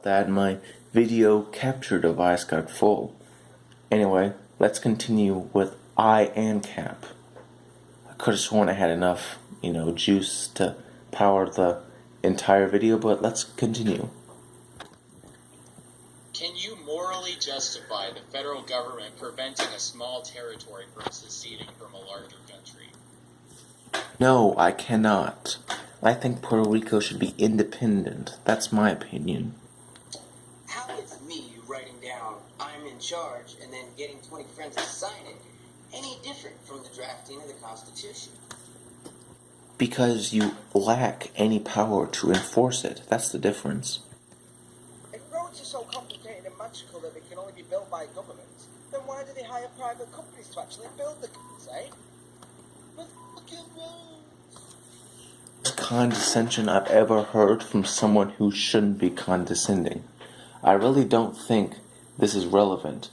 out that my video capture device got full. Anyway, let's continue with I and Cap. I could have sworn I had enough, juice to power the entire video, but let's continue. Can you morally justify the federal government preventing a small territory from seceding from a larger country? No, I cannot. I think Puerto Rico should be independent. That's my opinion. How is me writing down I'm in charge and then getting 20 friends to sign it any different from the drafting of the Constitution? Because you lack any power to enforce it. That's the difference. If roads are so complicated and magical that they can only be built by governments, then why do they hire private companies to actually build the eh? But fucking roads. Most condescension I've ever heard from someone who shouldn't be condescending. I really don't think this is relevant.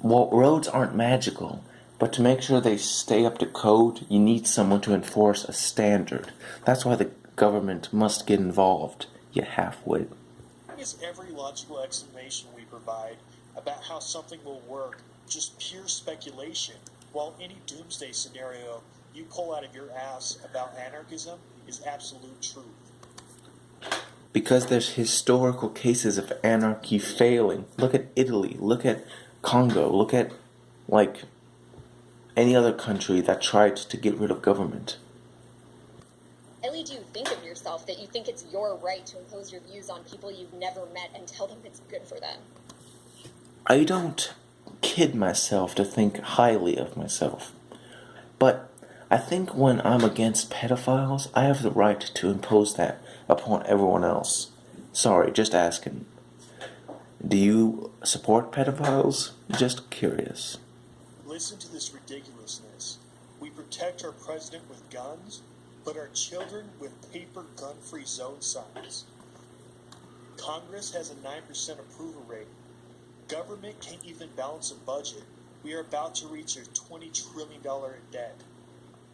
Well, roads aren't magical, but to make sure they stay up to code, you need someone to enforce a standard. That's why the government must get involved, you halfwit. Is every logical explanation we provide about how something will work just pure speculation, while any doomsday scenario you pull out of your ass about anarchism is absolute truth? Because there's historical cases of anarchy failing. Look at Italy, look at Congo, look at, any other country that tried to get rid of government. At least you think of yourself that you think it's your right to impose your views on people you've never met and tell them it's good for them. I don't kid myself to think highly of myself. But I think when I'm against pedophiles, I have the right to impose that upon everyone else. Sorry, just asking. Do you support pedophiles? Just curious. Listen to this ridiculousness. We protect our president with guns, but our children with paper gun-free zone signs. Congress has a 9% approval rate. Government can't even balance a budget. We are about to reach a $20 trillion in debt.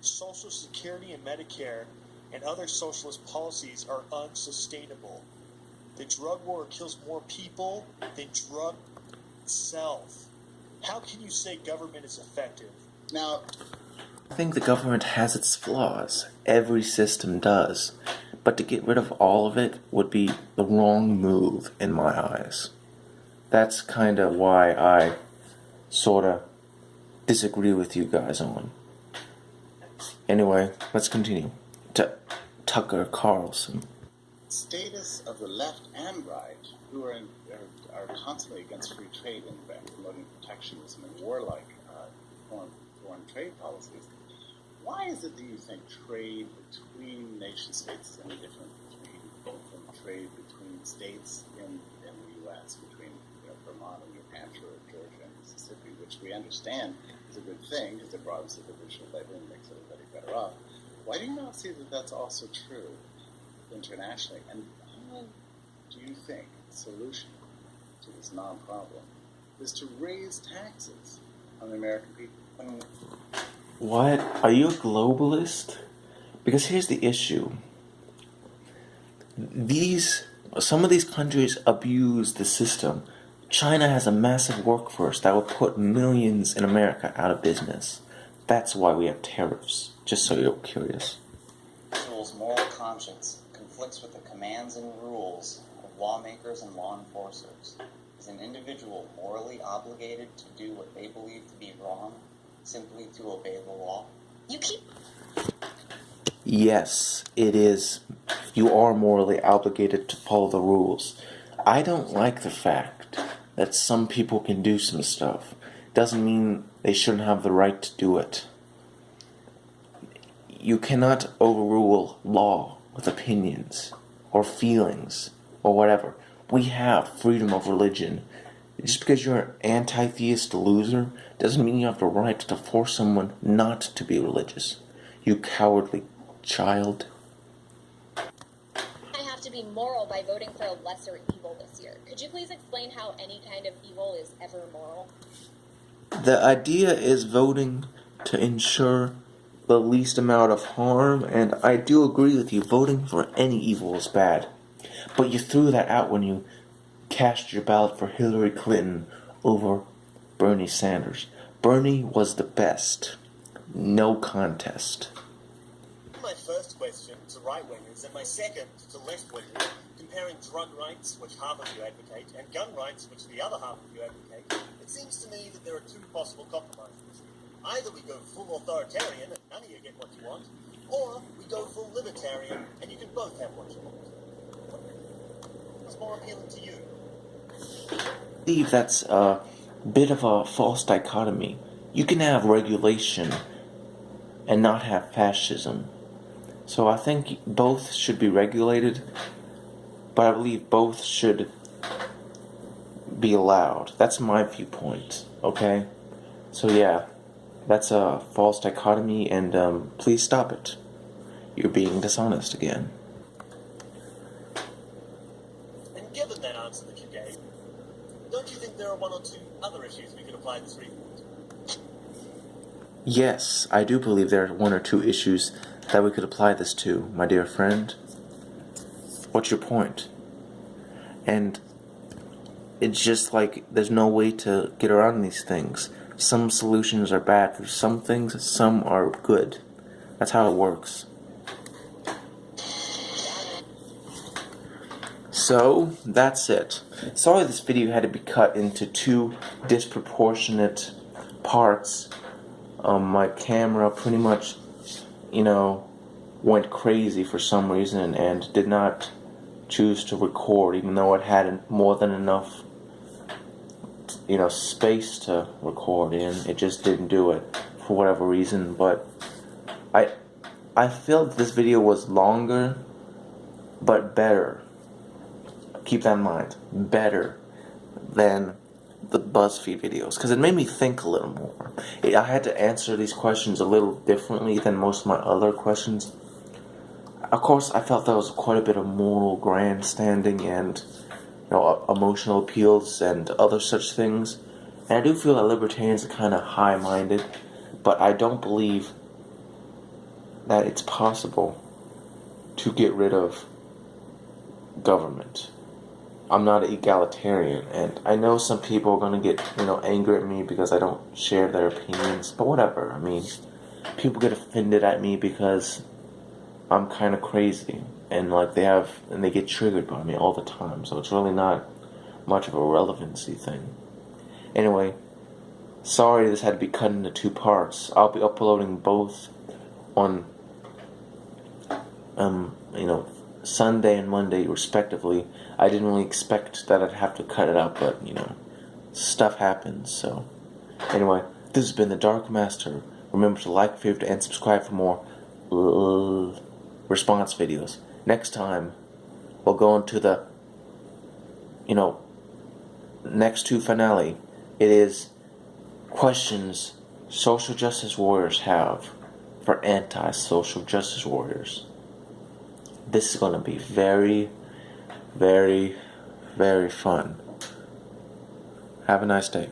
Social Security and Medicare and other socialist policies are unsustainable. The drug war kills more people than drug itself. How can you say government is effective? Now, I think the government has its flaws. Every system does. But to get rid of all of it would be the wrong move in my eyes. That's kind of why I sort of disagree with you guys on. Anyway, let's continue. Tucker Carlson. Status of the left and right, who are constantly against free trade and promoting protectionism and warlike foreign trade policies. Why is it that you think trade between nation states is any different from trade between states in the U.S., between Vermont and New Hampshire, or Georgia and Mississippi, which we understand is a good thing because it broadens the division of labor and makes everybody better off? Why do you not see that that's also true internationally? And how do you think the solution to this non-problem is to raise taxes on the American people? What? Are you a globalist? Because here's the issue. Some of these countries abuse the system. China has a massive workforce that will put millions in America out of business. That's why we have tariffs, just so you're curious. Individual's moral conscience conflicts with the commands and rules of lawmakers and law enforcers. Is an individual morally obligated to do what they believe to be wrong, simply to obey the law? Yes, it is. You are morally obligated to follow the rules. I don't like the fact that some people can do some stuff. Doesn't mean they shouldn't have the right to do it. You cannot overrule law with opinions or feelings or whatever. We have freedom of religion. Just because you're an anti-theist loser doesn't mean you have the right to force someone not to be religious. You cowardly child. I have to be moral by voting for a lesser evil this year. Could you please explain how any kind of evil is ever moral? The idea is voting to ensure the least amount of harm, and I do agree with you, voting for any evil is bad. But you threw that out when you cast your ballot for Hillary Clinton over Bernie Sanders. Bernie was the best. No contest. My first question to right-wingers and my second to left-wingers, comparing drug rights, which half of you advocate, and gun rights, which the other half of you advocate, it seems to me that there are two possible compromises. Either we go full authoritarian and none of you get what you want, or we go full libertarian and you can both have what you want. What's more appealing to you? I believe that's a bit of a false dichotomy. You can have regulation and not have fascism. So I think both should be regulated, but I believe both should be allowed. That's my viewpoint, okay? So yeah, that's a false dichotomy, and please stop it. You're being dishonest again. And given that answer that you gave, don't you think there are one or two other issues we could apply this reform to? Yes, I do believe there are one or two issues that we could apply this to, my dear friend. What's your point? And it's just like there's no way to get around these things. Some solutions are bad for some things, some are good. That's how it works. So, that's it. Sorry this video had to be cut into two disproportionate parts. My camera pretty much, went crazy for some reason and did not choose to record, even though it had more than enough, space to record in. It just didn't do it for whatever reason. But I felt this video was longer, but better. Keep that in mind. Better than the BuzzFeed videos, because it made me think a little more. I had to answer these questions a little differently than most of my other questions. Of course, I felt there was quite a bit of moral grandstanding and emotional appeals and other such things. And I do feel that libertarians are kind of high-minded, but I don't believe that it's possible to get rid of government. I'm not an egalitarian, and I know some people are going to get, angry at me because I don't share their opinions, but whatever. I mean, people get offended at me because I'm kind of crazy, and they get triggered by me all the time, so it's really not much of a relevancy thing. Anyway, sorry this had to be cut into two parts. I'll be uploading both on, Sunday and Monday respectively. I didn't really expect that I'd have to cut it out, but stuff happens. So anyway, this has been the Dark Master. Remember to like, favorite, and subscribe for more response videos. Next time we'll go into the next two finale. It is questions social justice warriors have for anti-social justice warriors. This is going to be very, very, very fun. Have a nice day.